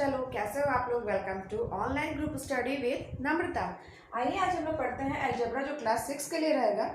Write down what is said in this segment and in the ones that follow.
चलो कैसे हो आप लोग। Welcome to online group study with Namrata. आइए आज हम लोग पढ़ते हैं अलजेब्रा जो क्लास 6 के लिए रहेगा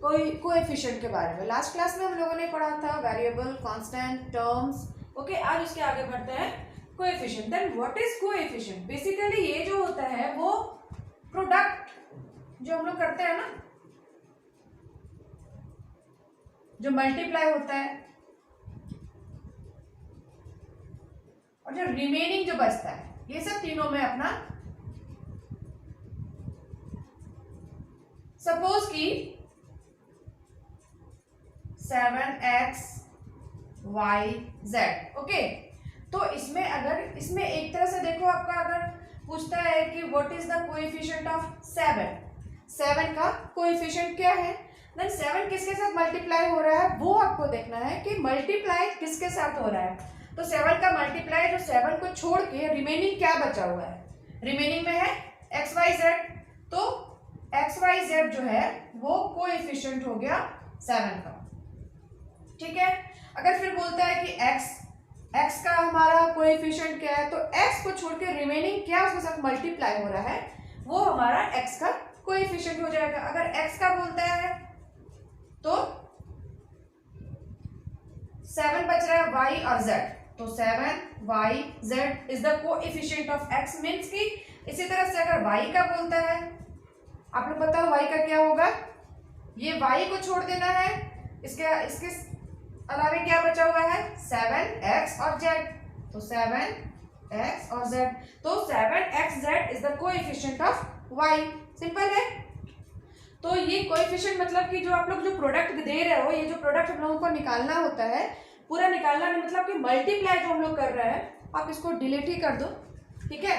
कोई कोएफिशिएंट के बारे में। लास्ट क्लास में हम लोगों ने पढ़ा था वेरिएबल, कांस्टेंट, टर्म्स। ओके, आज उसके आगे बढ़ते हैं coefficient. Then what is coefficient? Basically ये जो होता है वो प्रोडक्ट जो हम लोग करते हैं ना, जो मल्टीप्लाई होता है और जो रिमेनिंग जो बचता है, ये सब तीनों में अपना सपोज कि 7x y z। ओके, तो इसमें अगर इसमें एक तरह से देखो, आपका अगर पूछता है कि what is the coefficient of 7 का कोएफिशिएंट क्या है, देन 7 किसके साथ मल्टीप्लाई हो रहा है वो आपको देखना है कि मल्टीप्लाई किसके साथ हो रहा है। तो 7 का मल्टीप्लाई जो 7 को छोड़ के रिमेनिंग क्या बचा हुआ है, रिमेनिंग में है एक्स वाई जेड। तो एक्स वाई जेड जो है वो कोएफिशिएंट हो गया 7 का। ठीक है, अगर फिर बोलता है कि एक्स का हमारा कोएफिशिएंट क्या है, तो एक्स को छोड़ के रिमेनिंग क्या उसके साथ मल्टीप्लाई हो रहा है वो हमारा एक्स का कोएफिशिएंट हो जाएगा। अगर एक्स का बोलता है तो 7 बच रहा है y और z, तो 7y/z is the coefficient of x, means की इसी तरह से अगर y का बोलता है, आप लोग पता है y का क्या होगा, ये y को छोड़ देना है, इसके अलावा क्या बचा हुआ है 7x और z, तो 7x और z, तो 7xz is the coefficient of y। Simple है। तो ये कोएफिशिएंट मतलब कि जो आप लोग जो प्रोडक्ट दे रहे हो, ये जो प्रोडक्ट हम लोगों को निकालना होता है, पूरा निकालना नहीं, मतलब कि मल्टीप्लाई जो हम लोग कर रहे हैं, आप इसको डिलीट ही कर दो। ठीक है,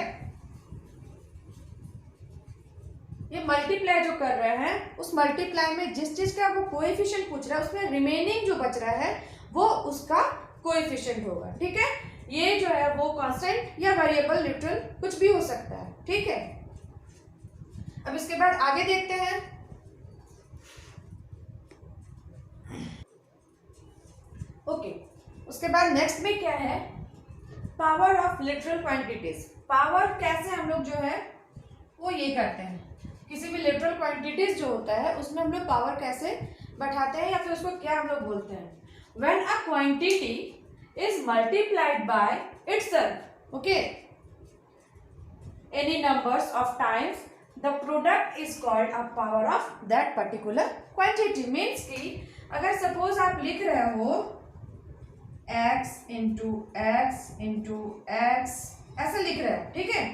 ये मल्टीप्लाई जो कर रहे हैं, उस मल्टीप्लाई में जिस चीज का वो कोएफिशिएंट पूछ रहा है उसमें रिमेनिंग जो बच रहा है वो उसका कोएफिशिएंट होगा। ठीक है, ये जो है वो कांस्टेंट या वेरिएबल, न्यूट्रल कुछ भी हो सकता है। ठीक है, अब इसके बाद आगे देखते हैं। ओके, उसके बाद नेक्स्ट में क्या है, power of literal quantities. Power कैसे हम लोग जो है वो ये करते हैं, किसी भी लिटरल क्वांटिटीज जो होता है उसमें हम लोग पावर कैसे बैठाते हैं, या फिर उसको क्या हम लोग बोलते हैं, when a quantity is multiplied by itself, okay, any numbers of times, the product is called a power of that particular quantity. Means कि अगर सपोज आप लिख रहे हो x इंटू एक्स ऐसा लिख रहे हो, ठीक है,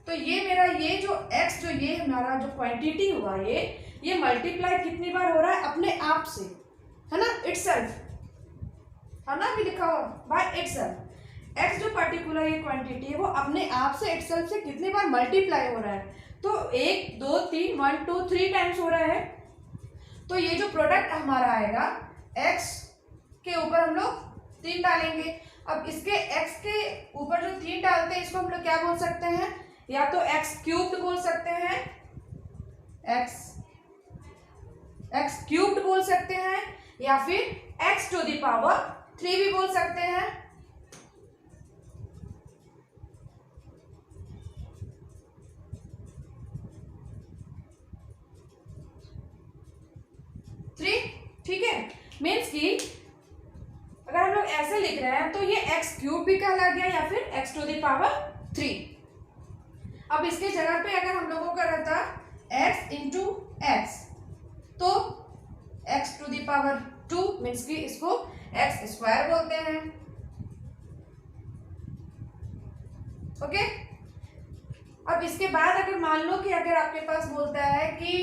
तो ये मेरा ये जो x जो ये हमारा जो क्वांटिटी हुआ, ये मल्टीप्लाई कितनी बार हो रहा है अपने आप से, है ना, इटसेल्फ, है ना, भी लिखा हुआ बाय इटसेल्फ। x जो पर्टिकुलर ये क्वांटिटी है वो अपने आप से इटसेल्फ से कितनी बार मल्टीप्लाई हो रहा है, तो 1 2 3 1 2 3 टाइम्स हो रहा है। तो ये जो प्रोडक्ट हमारा आएगा x के ऊपर हम लोग 3 डालेंगे। अब इसके x के ऊपर जो 3 डालते हैं इसको हम लोग क्या बोल सकते हैं, या तो x क्यूब्ड बोल सकते हैं, x क्यूब्ड बोल सकते हैं, या फिर x टू द पावर 3 भी बोल सकते हैं। ठीक है, मीन्स कि अगर हम लोग ऐसे लिख रहे हैं तो ये एक्स क्यूब भी कहला गया, या फिर एक्स टू द पावर 3। अब इसके जगह पे अगर हम लोगों का रहता एक्स इंटू एक्स, तो x to the power 2, means कि इसको एक्स स्क्वायर बोलते हैं। ओके, अब इसके बाद अगर मान लो कि अगर आपके पास बोलता है कि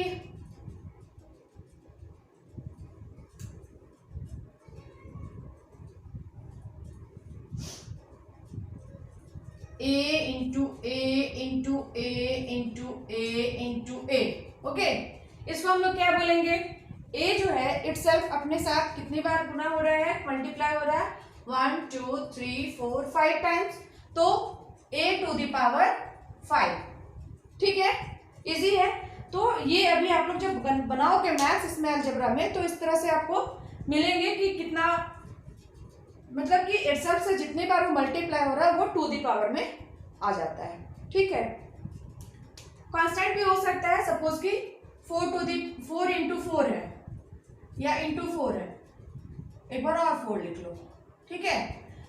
a into A into A into A into A. Okay, इसको हम लोग क्या बोलेंगे, a जो है इटसेल्फ अपने साथ कितनी बार गुना हो रहा है, मल्टीप्लाई हो रहा है 1 2 3 4 5 टाइम्स, तो a टू द पावर 5। ठीक है, इजी है। तो ये अभी आप लोग जब बनाओगे मैथ्स इसमें अलजेब्रा में, तो इस तरह से आपको मिलेंगे कि कितना मतलब कि इटसेल्फ से जितनी बार वो मल्टीप्लाई हो रहा है वो टू दी पावर में आ जाता है, ठीक है। कांस्टेंट भी हो सकता है, सपोज कि 4 इंटू 4 है या इंटू 4 है, एक बार और 4 लिख लो, ठीक है।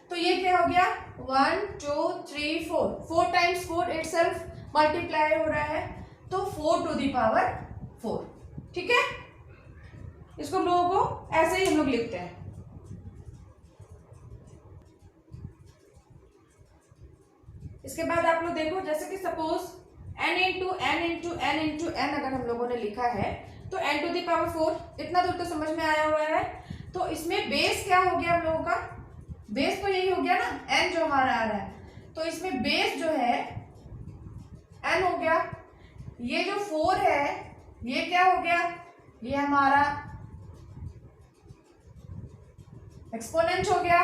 तो ये क्या हो गया 1 2 3 4, 4 टाइम्स 4 इटसेल्फ मल्टीप्लाई हो रहा है, तो 4 टू दी पावर 4, ठीक है। इसको हम लोगों को ऐसे ही हम लोग लिखते हैं। इसके बाद आप लोग देखो, जैसे कि suppose n into n into n into n अगर हम लोगों ने लिखा है तो n टू दी पावर 4, इतना दूर तो समझ में आया हुआ है। तो इसमें बेस क्या हो गया हम लोगों का, बेस तो यही हो गया ना, n जो हमारा आ रहा है, तो इसमें बेस जो है n हो गया। ये जो 4 है ये क्या हो गया, ये हमारा एक्सपोनेंट हो गया।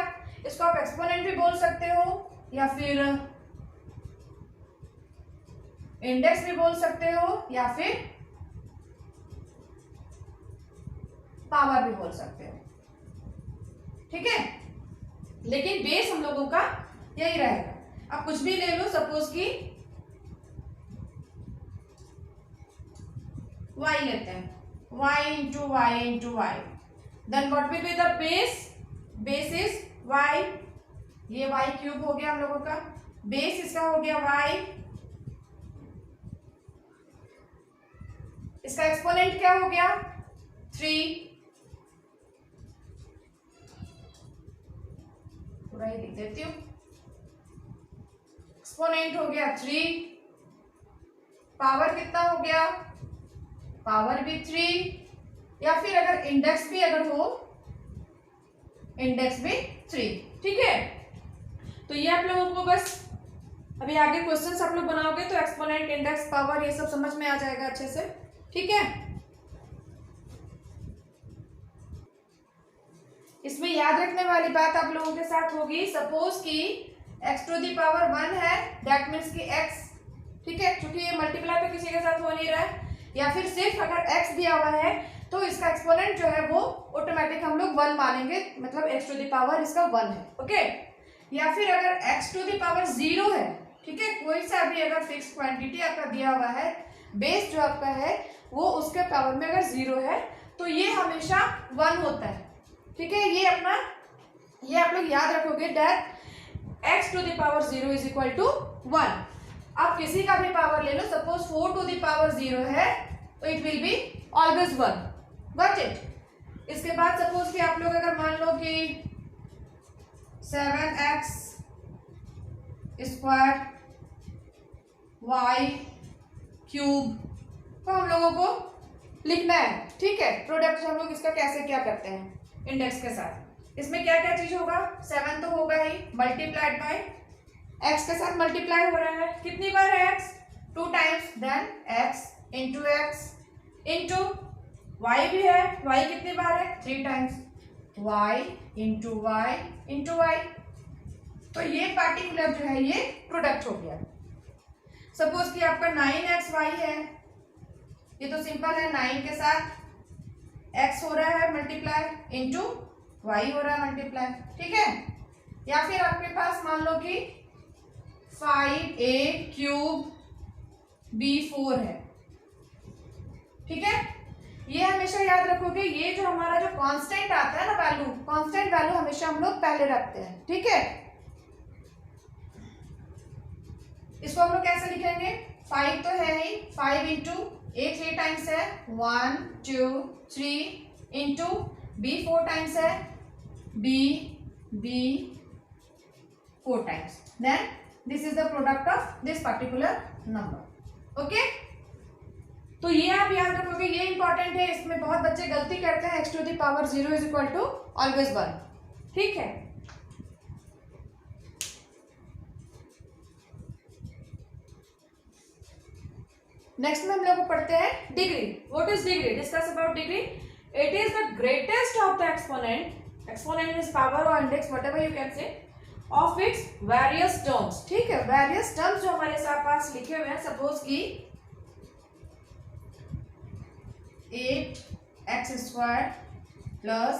इसको आप एक्सपोनेंट भी बोल सकते हो या फिर इंडेक्स भी बोल सकते हो या फिर पावर भी बोल सकते हो, ठीक है। लेकिन बेस हम लोगों का यही रहेगा। अब कुछ भी ले लो, सपोज कि y लेते हैं, y into y into y, then what will be the base, base is y, ये y क्यूब हो गया हम लोगों का, बेस इसका हो गया y, इसका एक्सपोनेंट क्या हो गया 3, पूरा ही लिख देती हूँ, एक्सपोनेंट हो गया 3, पावर कितना हो गया, पावर भी 3, या फिर अगर इंडेक्स भी अगर हो, इंडेक्स भी 3, ठीक है। तो ये आप लोगों को बस अभी आगे क्वेश्चंस आप लोग बनाओगे तो एक्सपोनेंट, इंडेक्स, पावर ये सब समझ में आ जाएगा अच्छे से, ठीक है। इसमें याद रखने वाली बात आप लोगों के साथ होगी, सपोज कि x टू दी पावर 1 है, दैट मीन्स कि x, ठीक है, क्योंकि ये मल्टीप्लाई तो किसी के साथ हो नहीं रहा है, या फिर सिर्फ अगर x दिया हुआ है तो इसका एक्सपोनेंट जो है वो ऑटोमेटिक हम लोग 1 मानेंगे, मतलब x टू दी पावर इसका 1 है, ओके। या फिर अगर x टू दी पावर 0 है, ठीक है, कोई सा भी अगर फिक्स क्वांटिटी आपका दिया हुआ है, बेस जो आपका है वो उसके पावर में अगर 0 है तो ये हमेशा 1 होता है, ठीक है। ये अपना, ये आप लोग याद रखोगे that x to the power 0 is equal to 1। आप किसी का भी पावर ले लो, सपोज 4 टू द पावर 0 है तो it will be always 1, got it. इसके बाद सपोज कि आप लोग अगर मान लो कि 7x स्क्वायर y क्यूब को हम लोगों को लिखना है, ठीक है। प्रोडक्ट हम लोग इसका कैसे क्या करते हैं इंडेक्स के साथ, इसमें क्या क्या चीज होगा, 7 तो होगा ही, मल्टीप्लाइड बाय x के साथ मल्टीप्लाई हो रहा है, कितनी बार है x, 2 times, then x into x into y भी है, y कितनी बार है 3 times, y into y into y. तो ये पार्टिकुलर जो है ये प्रोडक्ट हो गया। सपोज कि आपका 9xy है, ये तो सिंपल है, 9 के साथ x हो रहा है मल्टीप्लाई इंटू y हो रहा है मल्टीप्लाई, ठीक है। या फिर आपके पास मान लो कि 5a क्यूब b4 है, ठीक है। ये हमेशा याद रखोगे, ये जो हमारा जो कांस्टेंट आता है ना वैल्यू, कांस्टेंट वैल्यू हमेशा हम लोग पहले रखते हैं, ठीक है। इसको हम लोग कैसे लिखेंगे, 5 तो है ही, 5 इंटू a 3 टाइम्स है, 1 2 3 इंटू b 4 टाइम्स है, b 4 times, then this is the product of this particular number, okay. तो ये आप याद रखोगे, ये इंपॉर्टेंट है, इसमें बहुत बच्चे गलती करते हैं, x to the power 0 is equal to always 1, ठीक है। नेक्स्ट में हम लोग पढ़ते हैं degree. What is degree, discuss about degree. It is the greatest of the exponent, exponent is power और index whatever you can say, of its various terms, ठीक है। वेरियस टर्म्स जो हमारे साथ पास लिखे हुए हैं, सपोज कि 8x² plus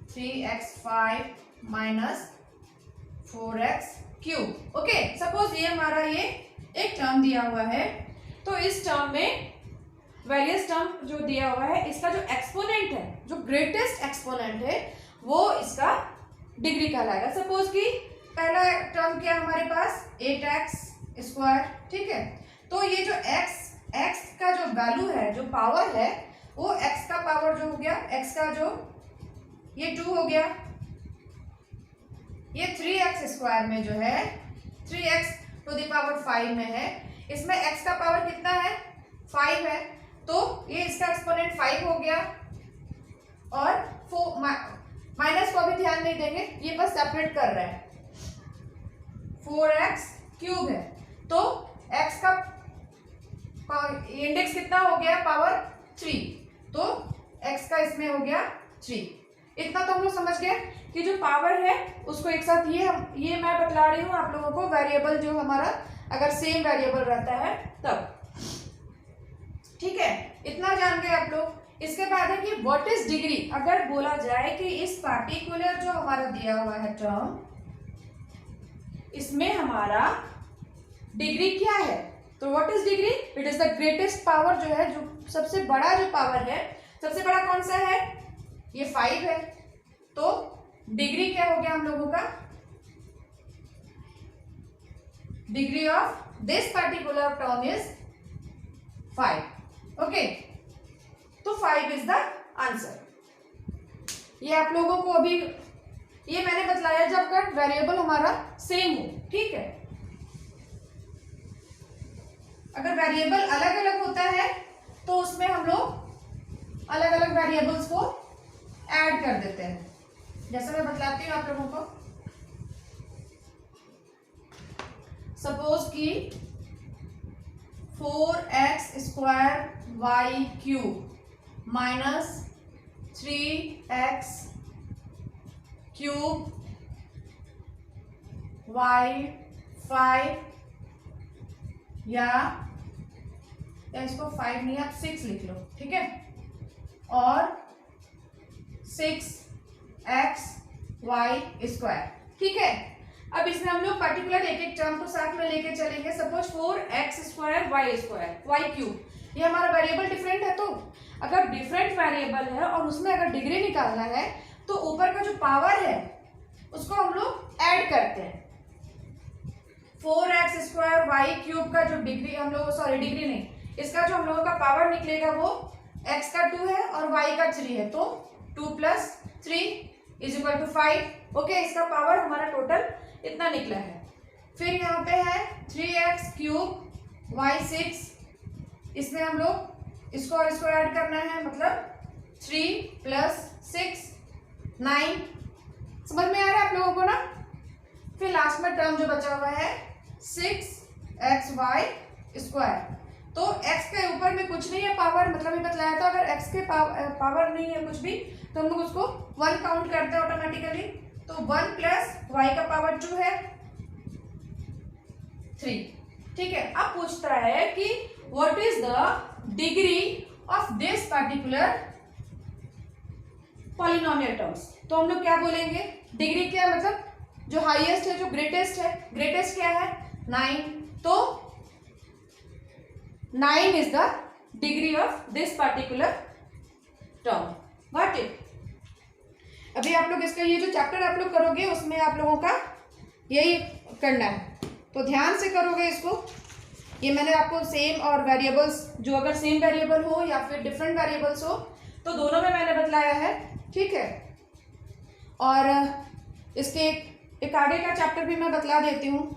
3x5 minus 4x cube. Okay, suppose ये हमारा ये एक टर्म दिया हुआ है, तो इस टर्म में वेरियस टर्म जो दिया हुआ है, इसका जो एक्सपोनेंट है, जो ग्रेटेस्ट एक्सपोनेंट है, वो इसका डिग्री कहलाएगा। सपोज कि पहला टर्म क्या है हमारे पास 8x स्क्वायर, ठीक है। तो ये जो x का जो वैल्यू है, जो पावर है, वो x का पावर जो हो गया, x का जो ये 2 हो गया, ये 3x स्क्वायर में जो है 3x टू द पावर 5 में है, इसमें x का पावर कितना है 5 है, तो ये इसका एक्सपोनेंट 5 हो गया। और माइनस को भी ध्यान नहीं देंगे, ये बस सेपरेट कर रहा है, 4x क्यूब है, तो x का इंडेक्स कितना हो गया पावर 3, तो x का इसमें हो गया 3। इतना तो हम लोग समझ गए कि जो पावर है उसको एक साथ ये मैं बतला रही हूँ आप लोगों को, वेरिएबल जो हमारा अगर सेम वेरिएबल रहता है तब, ठीक है। इतना जान गए आप लोग। इसके बाद है कि व्हाट इज डिग्री। अगर बोला जाए कि इस पार्टिकुलर जो हमारा दिया हुआ है टर्म, इसमें हमारा डिग्री क्या है, तो what is degree, it is the greatest power, जो है जो सबसे बड़ा जो पावर है, सबसे बड़ा कौन सा है, ये 5 है, तो डिग्री क्या हो गया हम लोगों का, degree of this particular term is 5। Okay, तो 5 इज द आंसर। ये आप लोगों को अभी ये मैंने बतलाया जब अगर वेरिएबल हमारा सेम हो, ठीक है। अगर वेरिएबल अलग अलग होता है तो उसमें हम लोग अलग अलग वेरिएबल्स को ऐड कर देते हैं, जैसे मैं बतलाती हूँ आप लोगों को। सपोज कि 4x square y cube minus 3x cube y 5, या इसको 5 नहीं आप 6 लिख लो, ठीक है, और 6x y स्क्वायर, ठीक है। अब इसमें हम लोग पर्टिकुलर एक एक टर्म को साथ में लेके चलेंगे। Suppose 4x square y square y cube, ये हमारा वेरिएबल डिफरेंट है, तो अगर डिफरेंट वेरिएबल है और उसमें अगर डिग्री निकालना है तो ऊपर का जो पावर है उसको हम लोग ऐड करते हैं। 4x स्क्वायर y क्यूब का जो डिग्री हम लोग, सॉरी डिग्री नहीं, इसका जो हम लोगों का पावर निकलेगा वो x का 2 है और y का 3 है, तो 2 + 3 = 5। ओके, इसका पावर हमारा टोटल इतना निकला है। फिर यहाँ पे है 3x क्यूब y 6, इसमें हम लोग इसको और इसको ऐड करना है, मतलब 3 + 6 9। समझ में आ रहा है आप लोगों को ना। फिर लास्ट में टर्म जो बचा हुआ है 6xy स्क्वायर, तो x के ऊपर में कुछ नहीं है पावर, मतलब ये बतलाया था अगर x के पावर नहीं है कुछ भी तो हम लोग उसको 1 काउंट करते हैं ऑटोमेटिकली, तो 1 + y का पावर 2 है 3, ठीक है। अब पूछता है कि what is the degree of this particular polynomial terms, तो हम लोग क्या बोलेंगे, डिग्री क्या है, मतलब जो हाईएस्ट है, जो ग्रेटेस्ट है, ग्रेटेस्ट क्या है 9, तो 9 is the degree of this particular term. Got it. अभी आप लोग इसका ये जो चैप्टर आप लोग करोगे उसमें आप लोगों का यही करना है, तो ध्यान से करोगे इसको। ये मैंने आपको सेम और वेरिएबल्स, जो अगर सेम वेरिएबल हो या फिर डिफरेंट वेरिएबल्स हो तो दोनों में मैंने बतलाया है, ठीक है। और इसके एक आगे का चैप्टर भी मैं बतला देती हूँ।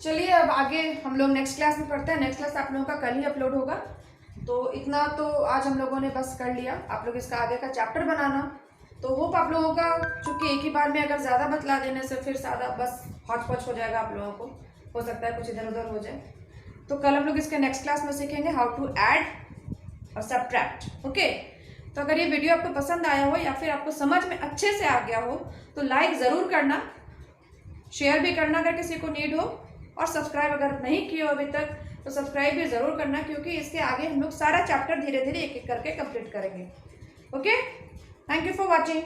चलिए अब आगे हम लोग नेक्स्ट क्लास में पढ़ते हैं। नेक्स्ट क्लास आप लोगों का कल ही अपलोड होगा, तो इतना तो आज हम लोगों ने बस कर लिया। आप लोग इसका आगे का चैप्टर बनाना, तो होप आप लोगों का, चूँकि एक ही बार में अगर ज़्यादा बतला देने से फिर ज़्यादा बस हौच-पौच हो जाएगा आप लोगों को, हो सकता है कुछ इधर उधर हो जाए। तो कल हम लोग इसके नेक्स्ट क्लास में सीखेंगे हाउ टू ऐड और सब्ट्रैक्ट। ओके, तो अगर ये वीडियो आपको पसंद आया हो या फिर आपको समझ में अच्छे से आ गया हो तो लाइक ज़रूर करना, शेयर भी करना अगर किसी को नीड हो, और सब्सक्राइब अगर नहीं किया हो अभी तक तो सब्सक्राइब भी ज़रूर करना, क्योंकि इसके आगे हम लोग सारा चैप्टर धीरे धीरे एक एक करके कंप्लीट करेंगे। Okay, thank you for watching.